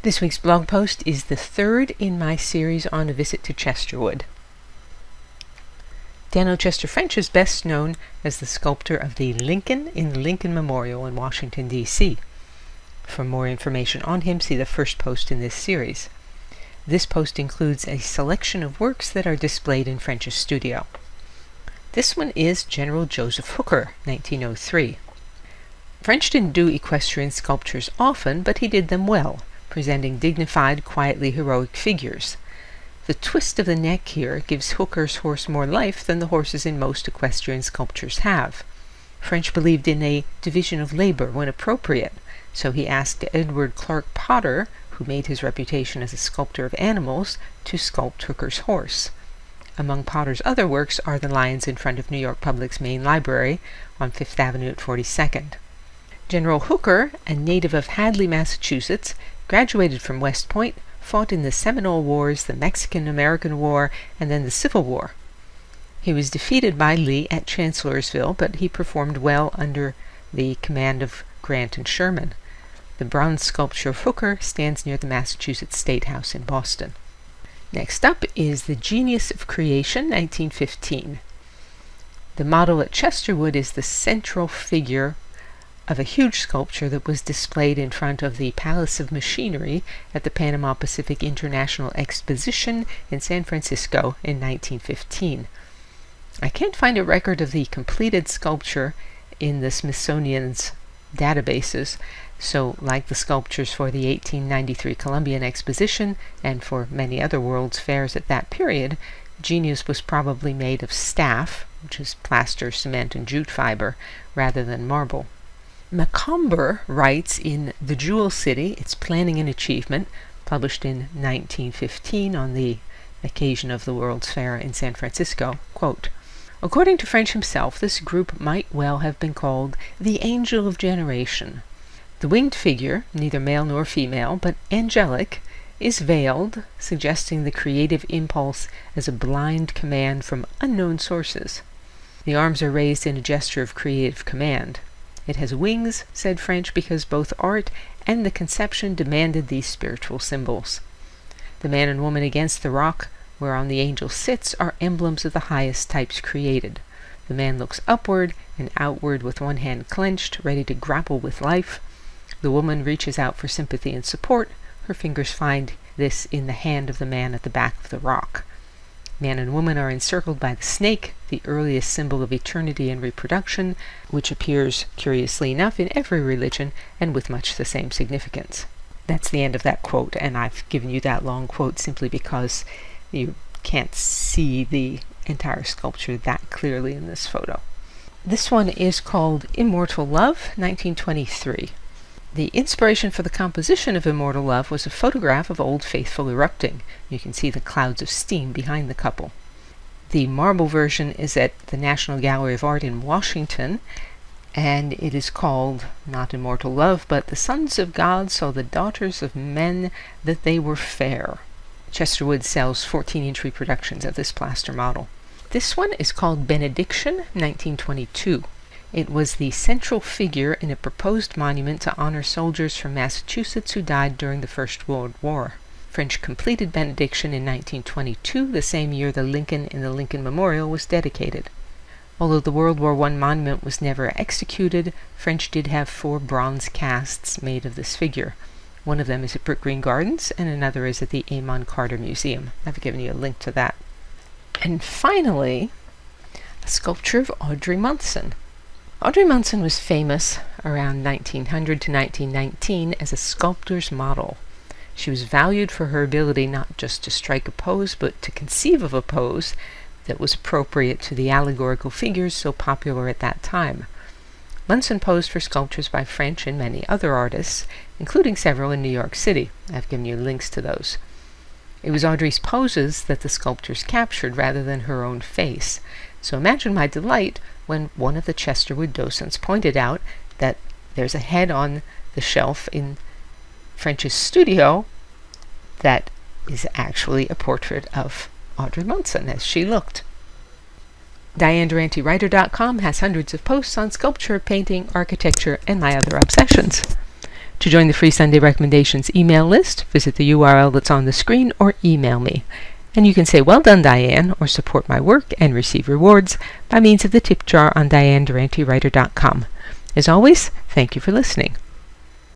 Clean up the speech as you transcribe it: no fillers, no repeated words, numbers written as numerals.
This week's blog post is the third in my series on a visit to Chesterwood. Daniel Chester French is best known as the sculptor of the Lincoln in the Lincoln Memorial in Washington, D.C. For more information on him, see the first post in this series. This post includes a selection of works that are displayed in French's studio. This one is General Joseph Hooker, 1903. French didn't do equestrian sculptures often, but he did them well, presenting dignified, quietly heroic figures. The twist of the neck here gives Hooker's horse more life than the horses in most equestrian sculptures have. French believed in a division of labor when appropriate, so he asked Edward Clark Potter, who made his reputation as a sculptor of animals, to sculpt Hooker's horse. Among Potter's other works are the lions in front of New York Public's main library on Fifth Avenue at 42nd. General Hooker, a native of Hadley, Massachusetts, graduated from West Point, fought in the Seminole Wars, the Mexican-American War, and then the Civil War. He was defeated by Lee at Chancellorsville, but he performed well under the command of Grant and Sherman. The bronze sculpture of Hooker stands near the Massachusetts State House in Boston. Next up is The Genius of Creation, 1915. The model at Chesterwood is the central figure of a huge sculpture that was displayed in front of the Palace of Machinery at the Panama Pacific International Exposition in San Francisco in 1915. I can't find a record of the completed sculpture in the Smithsonian's databases, so like the sculptures for the 1893 Columbian Exposition and for many other World's Fairs at that period, Genius was probably made of staff, which is plaster, cement, and jute fiber, rather than marble. Macomber writes in The Jewel City, Its Planning and Achievement, published in 1915 on the occasion of the World's Fair in San Francisco, quote, "According to French himself, this group might well have been called the Angel of Generation. The winged figure, neither male nor female, but angelic, is veiled, suggesting the creative impulse as a blind command from unknown sources. The arms are raised in a gesture of creative command. It has wings," said French, because both art and the conception demanded these spiritual symbols. The man and woman against the rock whereon the angel sits are emblems of the highest types created. The man looks upward and outward with one hand clenched, ready to grapple with life. The woman reaches out for sympathy and support. Her fingers find this in the hand of the man at the back of the rock. Man and woman are encircled by the snake, the earliest symbol of eternity and reproduction, which appears, curiously enough, in every religion and with much the same significance. That's the end of that quote, and I've given you that long quote simply because you can't see the entire sculpture that clearly in this photo. This one is called Immortal Love, 1923. The inspiration for the composition of Immortal Love was a photograph of Old Faithful erupting. You can see the clouds of steam behind the couple. The marble version is at the National Gallery of Art in Washington, and it is called, not Immortal Love, but The Sons of God Saw the Daughters of Men That They Were Fair. Chesterwood sells 14-inch reproductions of this plaster model. This one is called Benediction, 1922. It was the central figure in a proposed monument to honor soldiers from Massachusetts who died during the First World War. French completed Benediction in 1922, the same year the Lincoln in the Lincoln Memorial was dedicated. Although the World War I monument was never executed, French did have 4 bronze casts made of this figure. One of them is at Brick Green Gardens, and another is at the Amon Carter Museum. I've given you a link to that. And finally, a sculpture of Audrey Munson. Audrey Munson was famous around 1900 to 1919 as a sculptor's model. She was valued for her ability not just to strike a pose, but to conceive of a pose that was appropriate to the allegorical figures so popular at that time. Munson posed for sculptures by French and many other artists, including several in New York City. I've given you links to those. It was Audrey's poses that the sculptors captured rather than her own face. So imagine my delight when one of the Chesterwood docents pointed out that there's a head on the shelf in French's studio that is actually a portrait of Audrey Munson as she looked. DianeDuranteWriter.com has hundreds of posts on sculpture, painting, architecture, and my other obsessions. To join the free Sunday Recommendations email list, visit the URL that's on the screen or email me. And you can say, "Well done, Diane," or support my work and receive rewards by means of the tip jar on dianedurantywriter.com. As always, thank you for listening.